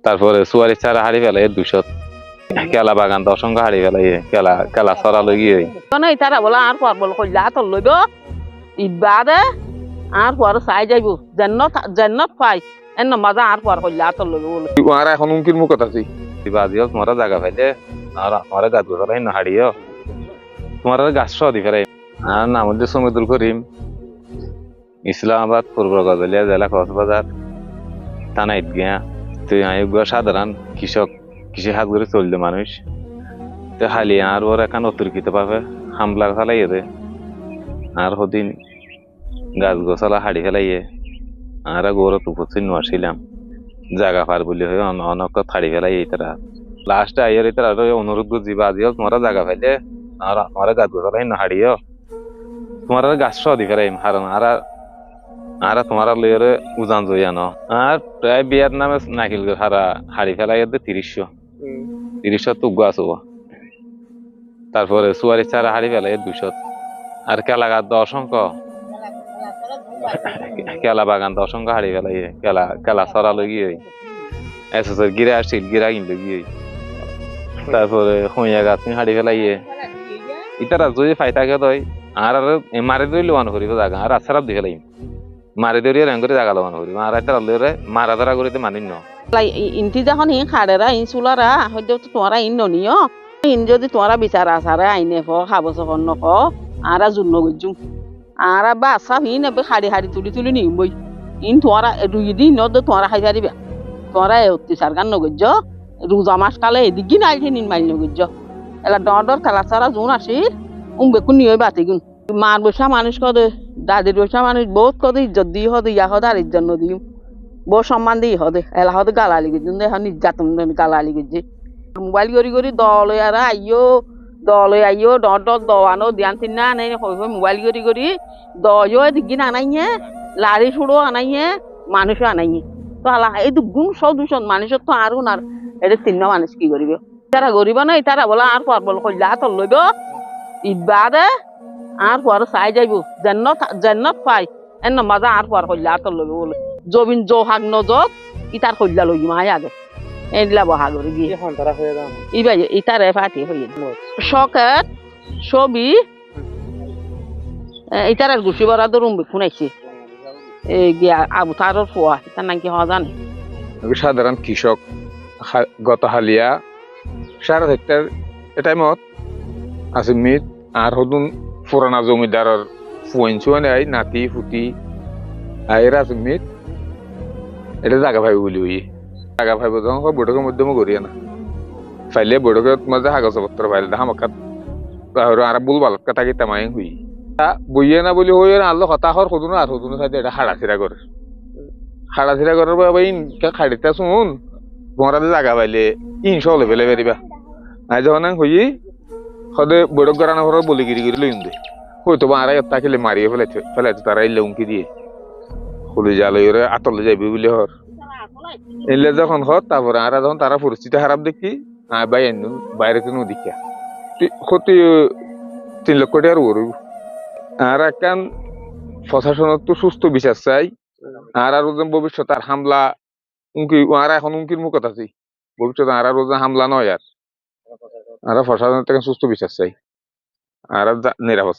তারপরে সুয়ারি ছাড়া হাড়ি ফেলাই 200, কেলা বাগান তো অসংখ্য হাড়ি ফেলাই, কেলা কেলা ছড়া লই গিয়ে মানে তারা বলে আর পর বল কইলা তো লইব ইবাদে আর পর চাই যাইব জান্নাত জান্নাত পাই এন মজা আর পর কইলা তো লইব বলে আর এখন উনকির মুখত আছি বাজিও তোমার জায়গা পাইলে আর আমার গাছ গোছালাই না হাড়িও তোমার গাছ সহ দি ফেলাই। আর নাম হচ্ছে সমুদ্র করিম, ইসলামাবাদ, পূর্ব গজলিয়া জেলা, কক্সবাজার থানা ঈদগাঁ। তো এগুলো সাধারণ কৃষক, কৃষি হাত করে চলছে মানুষ। তো হালিয়া আর ওর এখন অতর্কিত ভাবে হামলা ফেলাই দে আর হদিন গাছ গোছালা হাড়ি ফেলাইয়ে আর গৌরত উপস্থিত নছিলাম জায়গা পার বলি হয়ে অনেক হাড়ি ফেলাই তারা লাস্ট আইয়ার তারা অনুরোধ করছি বাজিও তোমার জায়গা পাইলে আর আমার গাছ গোছালাই না হাড়িও তোমার গাছ সহ দি ফেলাই হারণ আর তোমার লইরে উজান জইয়ানো আর প্রায় বিয়ার নামে নাকিল হারা হাড়ি ফেলাই 300 তো গাছ হবো। তারপরে সুয়ারি ছাড়া হাড়ি ফেলাই 200, আর কেলা গাছ তো অসংখ্য, কেলা বাগান তো অসংখ্য হাড়ি ফেলাই, কেলা কেলা ছড়া লই গিয়ে এসেসর গিরা আসছিল গিরা কিনলে গিয়ে। তারপরে হইয়া গাছ হাড়ি ফেলাইয়ে ইতারা যদি ফাইতাকে দই আর মারি দই লোয়ান করিব জায়গা আর আছারাপ দি ফেলাই মারি দই রেং করে জায়গা লোয়ান করিব আর তারা লইরে মারা ধরা করিতে মানি ন ইনটি যখন ইন খাড়েরা ইন চুলারা হয়তো তোমরা ইন ননিও ইন যদি তোমরা বিচার আসারে আইনে ফ খাবো সখন নক আর জুন্ন গজুম আর বাসা হিন এবে হাড়ি হাড়ি তুলি তুলি নিবই ইন তোমরা 2 দিন নদ তোমরা খাই পারিবা তোমরা অত্যাচার গান নগজ রোজা মাস কালে এদিকে নাই নিন মারি নগজ এলা ডর খেলা ছাড়া জোন আসির বেকুন নিয়ে বাতি গুন মার বসা মানুষ কদে দাদির বসা মানুষ বহুত কদে ইজ্জত দিয়ে হদে ইয়া হদে আর ইজ্জত নদী বহু সম্মান দিয়ে হদে এলা হদে গালালি গেছে এখন নির্যাতন গালালি গেছে মোবাইল করি করি দল আর আইও ডর দোয়ানো ধ্যান তিন না আনাই মোবাইল করি দয়ও দিকে আনাইয়ে লাড়ি সুড়ো আনাইয়ে মানুষও আনাইয়ে তো আলা এই দুগুণ সব দূষণ মানুষের তো আরো না এটা 3 মানুষ কি করিব তারা গরিব নাই তারা বলে আর পর বল কইলা তো লইব ইবাদে আর পর চাই যাইব জান্নাত জান্নাত পাই এন মজা আর পর কইলা তো লইব বলে জবিন জোহাগ নজত ইতার কইলা লই মাই আগে এইলা বহা করে গিয়ে ইবাই ইতারে পাটি হইয়ে শকেট ছবি ইতার গুছি বড়া দরুম খুনাইছে এই গিয়া আবু তারর ফোয়া তার নাম কি হওয়া জানে সাধারণ কৃষক গত হালিয়া 4 হেক্টর এটাইমত আছে মিট আর হদুন পুরানা জমিদারের ফুয়েন আই নাতি ফুটি এরা আছে মিট এটা জায়গা ভাই বলি হই জায়গা ভাই যখন বৈঠকের মধ্যে করিয়া না ফাইলে বৈঠকের মাঝে কাগজপত্র ফাইলে হামাকাত আর বুল বালকা থাকি তেমাই হুই বইয়ে না বলি হই আল্লাহ হতাহর হদুন আর হদুন সাথে এটা হাড়াছিড়া করে হাড়াছিড়া করার বাবা ইনকা খাড়িতা শুন তোমার জায়গা পাইলে 300 হলে ফেলে বেরিবা আজ যখন হই সদে বৈঠক করানোর পর বলি গিরি গিরি লইন দে হয়তো বা আর তাকে মারিয়ে ফেলাইছে তারা ইলে উমকি দিয়ে হলি জালে আতলে যাইবি বলে হর এলে যখন হর তারপরে আর যখন তারা পরিস্থিতি খারাপ দেখি বাই আনু বাইরে তো নদীকা ক্ষতি 3 লক্ষ টাকার ওর আর একখান প্রশাসনের তো সুস্থ বিচার চাই আর ভবিষ্যৎ আর হামলা উমকি আর এখন উমকির মুখত আছি ভবিষ্যৎ আর হামলা নয় আর প্রশাসনের থেকে সুস্থ বিচার চাই আর নিরাপদ